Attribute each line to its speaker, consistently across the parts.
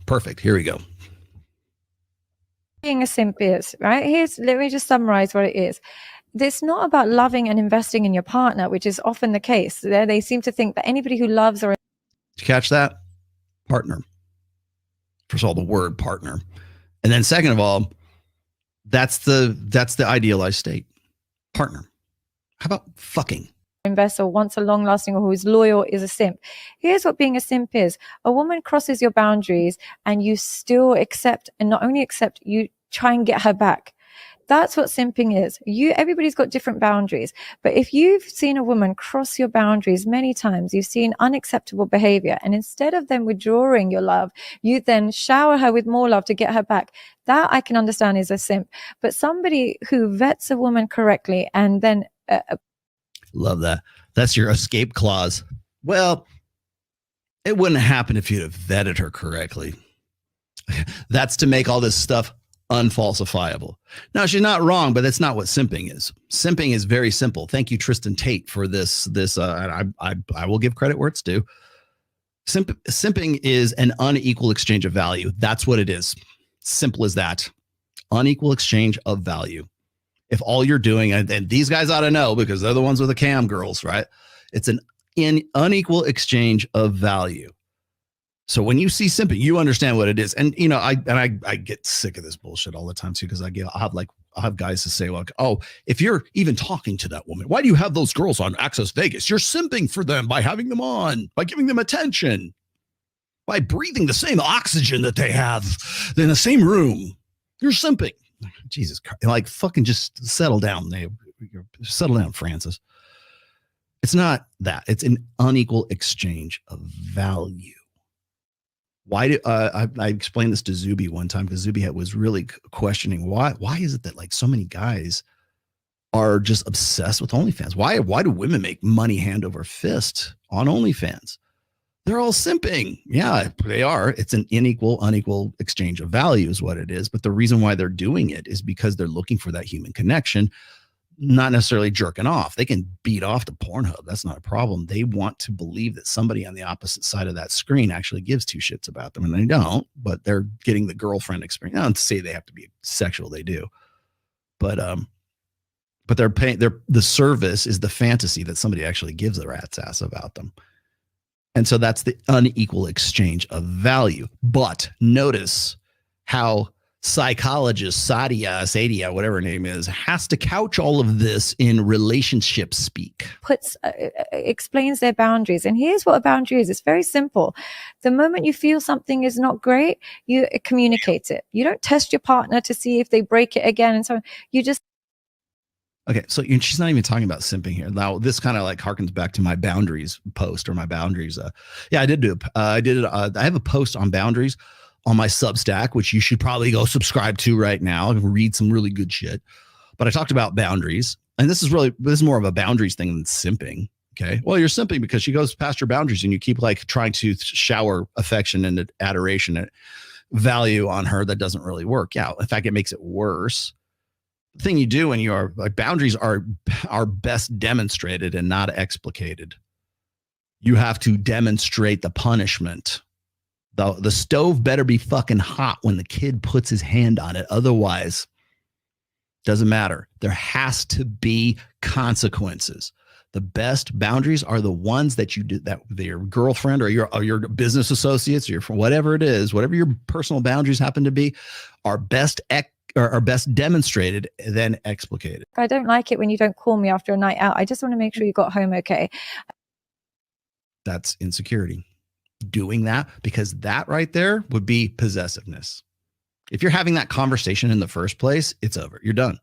Speaker 1: Perfect. Here we go.
Speaker 2: Being a simp is, right? Let me just summarize what it is. It's not about loving and investing in your partner, which is often the case. They seem to think that anybody who loves or...
Speaker 1: Did you catch that? Partner. First of all, the word partner. And then second of all, that's the idealized state. Partner. How about fucking?
Speaker 2: Investor wants a long-lasting or who is loyal is a simp. Here's what being a simp is. A woman crosses your boundaries and you still accept, and not only accept, you try and get her back. That's what simping is. Everybody's got different boundaries. But if you've seen a woman cross your boundaries many times, you've seen unacceptable behavior, and instead of them withdrawing your love, you then shower her with more love to get her back. That I can understand is a simp. But somebody who vets a woman correctly and then...
Speaker 1: Love that. That's your escape clause. Well, it wouldn't happen if you'd have vetted her correctly. That's to make all this stuff unfalsifiable. Now, she's not wrong, but that's not what simping is. Simping is very simple. Thank you, Tristan Tate, for this. I will give credit where it's due. Simping is an unequal exchange of value. That's what it is. Simple as that. Unequal exchange of value. If all you're doing, and these guys ought to know because they're the ones with the cam girls, right? It's an unequal exchange of value. So when you see simping, you understand what it is. And you know, I get sick of this bullshit all the time too, because I'll have guys to say like, oh, if you're even talking to that woman, why do you have those girls on Access Vegas? You're simping for them by having them on, by giving them attention, by breathing the same oxygen that they have in the same room. You're simping. Jesus Christ. Like, fucking just settle down. Settle down, Francis. It's not that. It's an unequal exchange of value. Why do I explained this to Zuby one time because Zuby was really questioning why is it that like so many guys are just obsessed with OnlyFans? Why do women make money hand over fist on OnlyFans? They're all simping. Yeah, they are. It's an unequal exchange of value is what it is. But the reason why they're doing it is because they're looking for that human connection, not necessarily jerking off. They can beat off to Pornhub. That's not a problem. They want to believe that somebody on the opposite side of that screen actually gives two shits about them. And they don't, but they're getting the girlfriend experience. I don't say they have to be sexual. They do. But they're paying, the service is the fantasy that somebody actually gives a rat's ass about them. And so that's the unequal exchange of value. But notice how psychologist Sadia, whatever her name is, has to couch all of this in relationship speak.
Speaker 2: Explains their boundaries. And here's what a boundary is. It's very simple. The moment you feel something is not great, you communicate it. You don't test your partner to see if they break it again and so on. You just...
Speaker 1: Okay, so she's not even talking about simping here. Now, this kind of like harkens back to my boundaries post or my boundaries. Yeah, I did do. I have a post on boundaries on my Substack, which you should probably go subscribe to right now and read some really good shit. But I talked about boundaries, and this is more of a boundaries thing than simping. Okay, well, you're simping because she goes past your boundaries, and you keep like trying to shower affection and adoration and value on her that doesn't really work. Yeah, in fact, it makes it worse. Thing you do when you are like boundaries are best demonstrated and not explicated. You have to demonstrate the punishment. The stove better be fucking hot when the kid puts his hand on it. Otherwise, doesn't matter. There has to be consequences. The best boundaries are the ones that you do, that your girlfriend or your business associates or whatever it is, whatever your personal boundaries happen to be, are best demonstrated than explicated.
Speaker 2: I don't like it when you don't call me after a night out. I just want to make sure you got home okay.
Speaker 1: That's insecurity. Doing that, because that right there would be possessiveness. If you're having that conversation in the first place, it's over. You're done.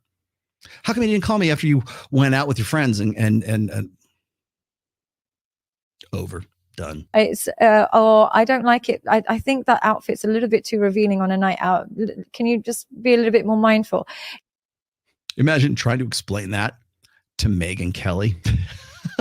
Speaker 1: How come you didn't call me after you went out with your friends and over? Done.
Speaker 2: It's I don't like it. I think that outfit's a little bit too revealing on a night out. Can you just be a little bit more mindful?
Speaker 1: Imagine trying to explain that to Megyn Kelly.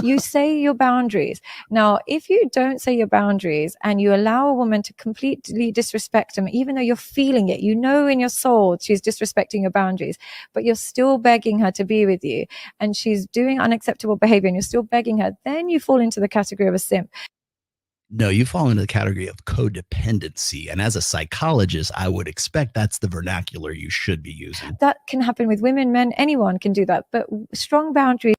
Speaker 2: You say your boundaries. Now, if you don't say your boundaries and you allow a woman to completely disrespect them, even though you're feeling it, you know in your soul she's disrespecting your boundaries, but you're still begging her to be with you and she's doing unacceptable behavior and you're still begging her, then you fall into the category of a simp.
Speaker 1: No, you fall into the category of codependency. And as a psychologist, I would expect that's the vernacular you should be using.
Speaker 2: That can happen with women, men, anyone can do that. But strong boundaries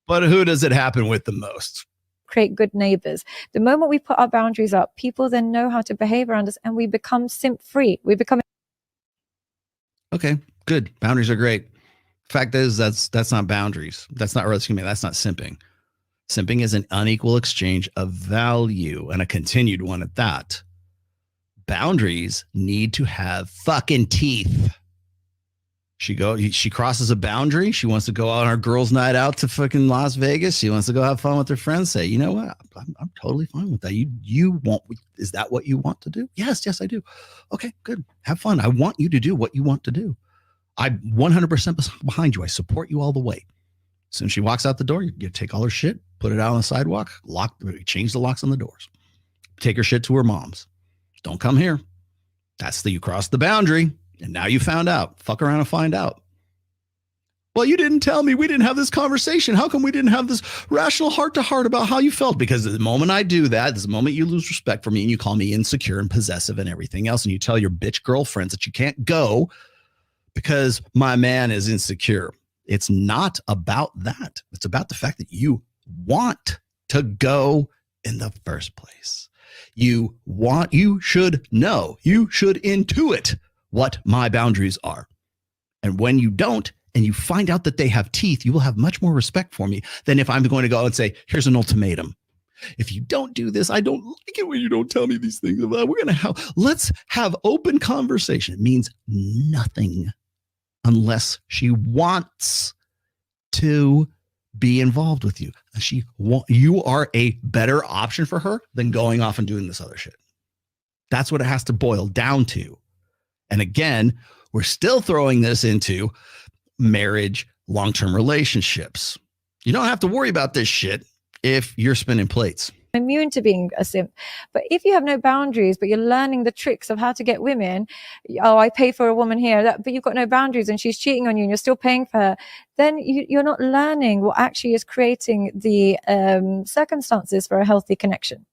Speaker 1: But who does it happen with the most?
Speaker 2: create good neighbors. The moment we put our boundaries up, people then know how to behave around us, and we become simp free. We become
Speaker 1: Okay, good. Boundaries are great. Fact is, that's not boundaries. That's not, or excuse me, that's not simping. Simping is an unequal exchange of value, and a continued one at that. Boundaries need to have fucking teeth. She crosses a boundary. She wants to go out on her girls' night out to fucking Las Vegas. She wants to go have fun with her friends. Say, you know what? I'm totally fine with that. You want? Is that what you want to do? Yes, I do. Okay, good. Have fun. I want you to do what you want to do. I'm 100% behind you. I support you all the way. As soon as she walks out the door, you take all her shit, put it out on the sidewalk, change the locks on the doors, take her shit to her mom's. Don't come here. You crossed the boundary, and now you found out. Fuck around and find out. Well, you didn't tell me. We didn't have this conversation. How come we didn't have this rational heart-to-heart about how you felt? Because the moment I do that, the moment you lose respect for me and you call me insecure and possessive and everything else, and you tell your bitch girlfriends that you can't go because my man is insecure. It's not about that. It's about the fact that you want to go in the first place. You should know, you should intuit what my boundaries are. And when you don't, and you find out that they have teeth, you will have much more respect for me than if I'm going to go and say, here's an ultimatum. If you don't do this, I don't like it when you don't tell me these things. Let's have open conversation. It means nothing unless she wants to be involved with you. You are a better option for her than going off and doing this other shit. That's what it has to boil down to. And again, we're still throwing this into marriage, long-term relationships. You don't have to worry about this shit if you're spinning plates.
Speaker 2: immune to being a simp. But if you have no boundaries, but you're learning the tricks of how to get women, I pay for a woman here, but you've got no boundaries and she's cheating on you and you're still paying for her, then you're not learning what actually is creating the circumstances for a healthy connection.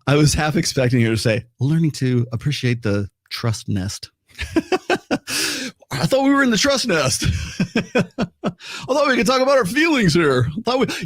Speaker 1: I was half expecting you to say, learning to appreciate the trust nest. I thought we were in the trust nest. I thought we could talk about our feelings here.